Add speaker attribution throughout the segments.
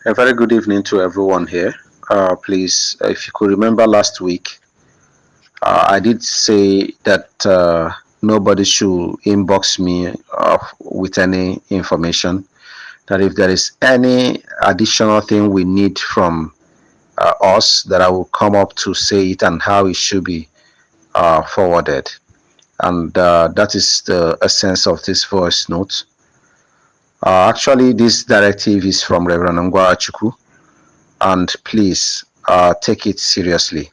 Speaker 1: A very good evening to everyone here. Please, if you could remember last week, I did say that nobody should inbox me with any information. That if there is any additional thing we need from us, that I will come up to say it and how it should be forwarded. And that is the essence of this voice note. Actually, this directive is from Reverend Ngwa Chuku, and please take it seriously.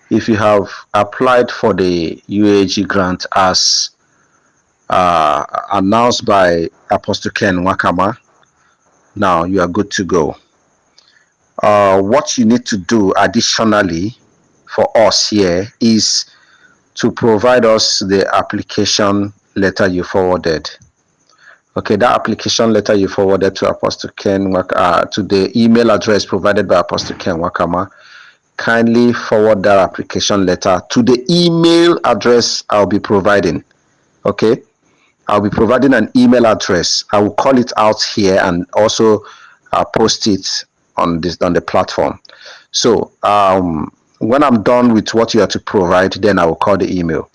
Speaker 1: If you have applied for the UAG grant as announced by Apostle Ken Wakama, now you are good to go. What you need to do additionally for us here is to provide us the application letter you forwarded. Okay, that application letter you forwarded to Apostle Ken to the email address provided by Apostle Ken Wakama. Kindly forward that application letter to the email address I'll be providing. Okay, I'll be providing an email address. I will call it out here and also post it on the platform. So when I'm done with what you are to provide, then I will call the email.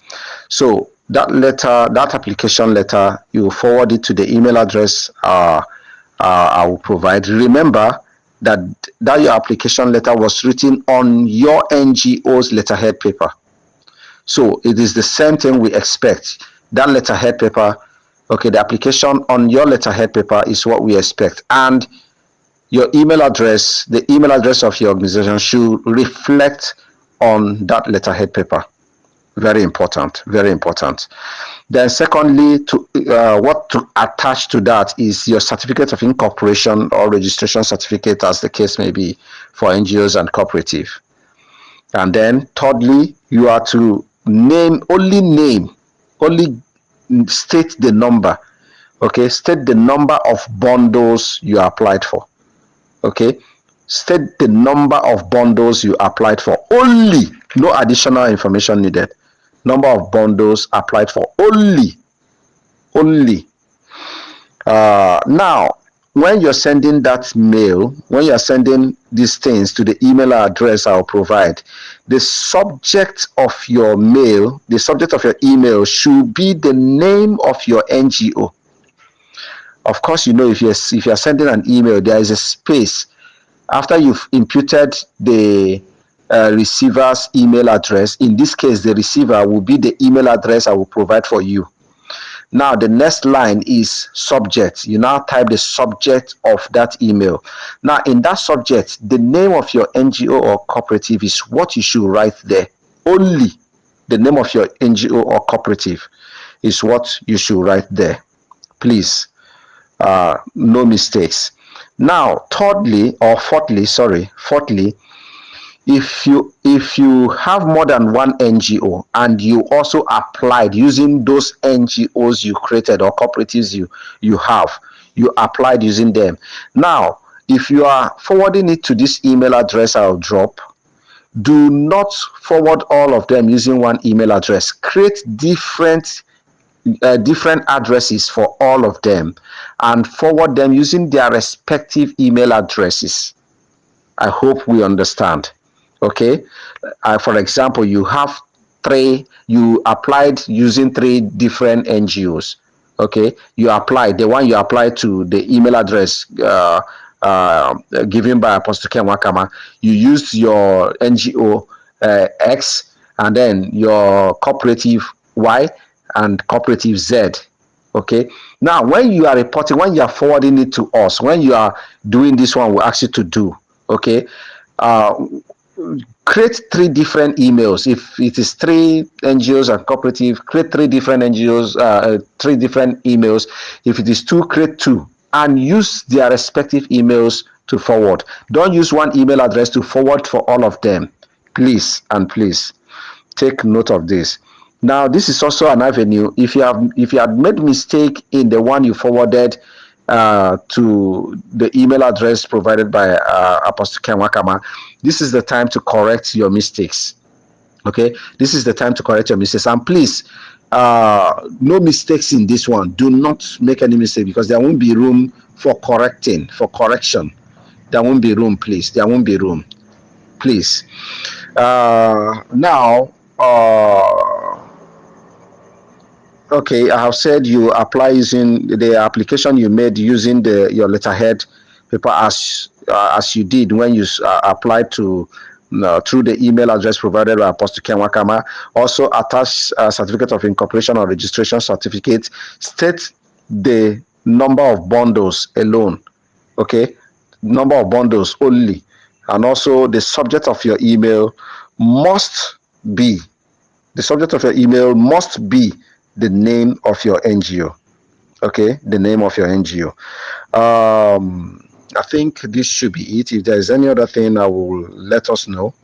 Speaker 1: So that letter, that application letter, you will forward it to the email address I will provide. Remember that your application letter was written on your NGO's letterhead paper. So it is the same thing we expect. That letterhead paper, okay, the application on your letterhead paper is what we expect. And your email address, the email address of your organization should reflect on that letterhead paper. Very important, very important. Then secondly, what to attach to that is your certificate of incorporation or registration certificate, as the case may be, for NGOs and cooperative. And then thirdly, you are to only state the number. Okay, state the number of bundles you applied for. Okay, state the number of bundles you applied for only, no additional information needed. Number of bundles applied for only. Now, when you're sending that mail, when you're sending these things to the email address I'll provide, the subject of your mail, the subject of your email should be the name of your NGO. Of course, you know, if you're sending an email, there is a space after you've imputed the receiver's email address. In this case, the receiver will be the email address I will provide for you. Now, the next line is subject. You now type the subject of that email. Now, in that subject, the name of your NGO or cooperative is what you should write there. Only the name of your NGO or cooperative is what you should write there. Please, no mistakes. Now, fourthly, if you have more than one NGO and you also applied using those NGOs you created or cooperatives you applied using them. Now, if you are forwarding it to this email address I'll drop, do not forward all of them using one email address. Create different addresses for all of them and forward them using their respective email addresses. I hope we understand. Okay, for example, you applied using 3 different NGOs. Okay, the one you applied to the email address given by Apostle Ken Wakama, you used your NGO X and then your cooperative Y and cooperative Z. Okay, now when you are forwarding it to us, when you are doing this one, we ask you to do, okay, create 3 different emails. If it is 3 NGOs and cooperative, create 3 different NGOs, 3 different emails. If it is 2, create 2 and use their respective emails to forward. Don't use one email address to forward for all of them. Please take note of this. Now, this is also an avenue. If you have made mistake in the one you forwarded to the email address provided by Apostle Ken Wakama, this is the time to correct your mistakes. Okay, this is the time to correct your mistakes. And please, no mistakes in this one. Do not make any mistake, because there won't be room for correction. There won't be room, please. There won't be room, please. Now, okay, I have said you apply using the application you made using your letterhead paper as you did when you applied to through the email address provided by Apostle Ken Wakama. Also attach a certificate of incorporation or registration certificate. State the number of bundles alone. Okay, number of bundles only, and also the subject of your email must be the subject of your email must be the name of your NGO. Okay, the name of your NGO. I think this should be it. If there is any other thing, I will let us know.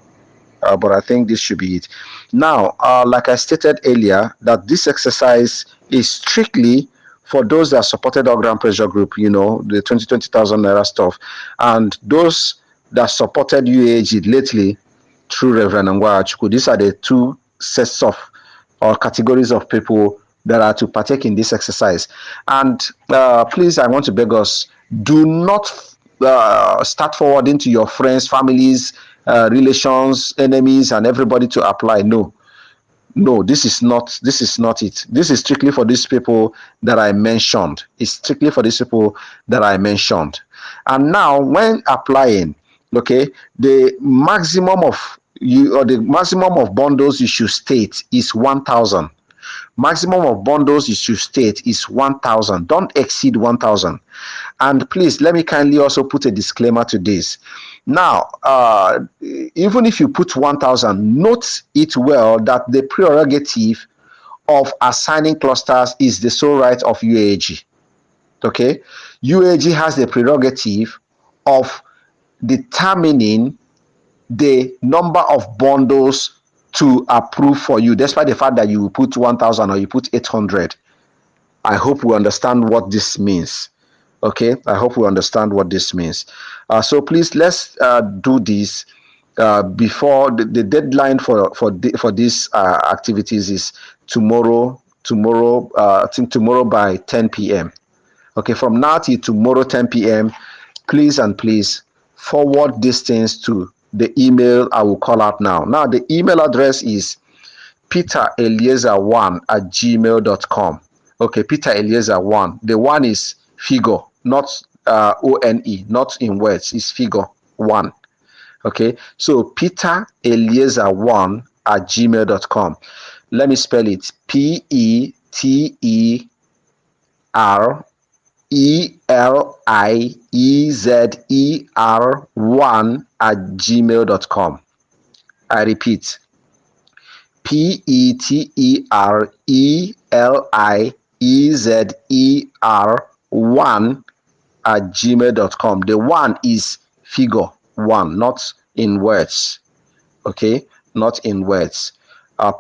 Speaker 1: But I think this should be it. Now, like I stated earlier, that this exercise is strictly for those that supported our ground pressure group, you know, the 20,000 naira stuff, and those that supported UAG lately through Reverend Ngwachuku. These are the two sets of or categories of people that are to partake in this exercise. And please, I want to beg us, do not start forwarding to your friends, families, relations, enemies, and everybody to apply. No, this is not it. This is strictly for these people that I mentioned. It's strictly for these people that I mentioned. And now, when applying, okay, the maximum of bundles you should state is 1,000. Maximum of bundles you should state is 1,000. Don't exceed 1,000. And please, let me kindly also put a disclaimer to this. Now, even if you put 1,000, note it well that the prerogative of assigning clusters is the sole right of UAG. Okay? UAG has the prerogative of determining the number of bundles to approve for you, despite the fact that you put 1,000 or you put 800. I hope we understand what this means. Okay, I hope we understand what this means. So please, let's do this before the deadline for these activities is tomorrow. I think tomorrow by 10 p.m. Okay, from now till tomorrow 10 p.m. Please and please forward these things to the email I will call out now. Now the email address is petereliezer1@gmail.com. Okay, Peter Eliezer 1. The one is figure, not ONE, not in words. It's figure 1. Okay, so petereliezer1@gmail.com. Let me spell it. PETERLIEZER1@gmail.com. I repeat, PETERLIEZER1@gmail.com. The one is figure 1, not in words. Okay, not in words.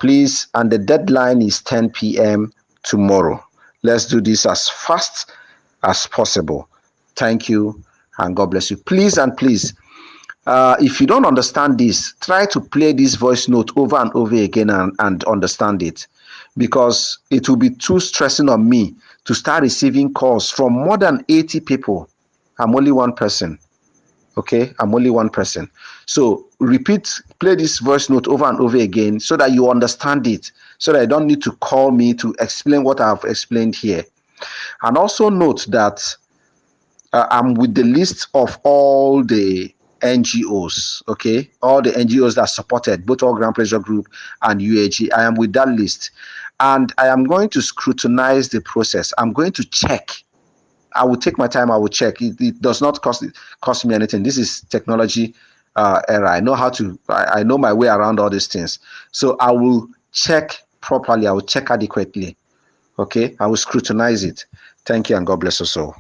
Speaker 1: Please, and the deadline is 10 p.m. tomorrow. Let's do this as fast as possible. Thank you, and God bless you. Please and please, if you don't understand this, try to play this voice note over and over again and understand it, because it will be too stressing on me to start receiving calls from more than 80 people. I'm only one person. Okay, I'm only one person. So play this voice note over and over again so that you understand it, so that you don't need to call me to explain what I've explained here. And also note that I'm with the list of all the NGOs, okay, all the NGOs that supported both All Ground Pressure Group and UAG. I am with that list, and I am going to scrutinize the process. I'm going to check. I will take my time. I will check. It does not cost me anything. This is technology era. I know I know my way around all these things. So I will check properly. I will check adequately. Okay, I will scrutinize it. Thank you, and God bless us all.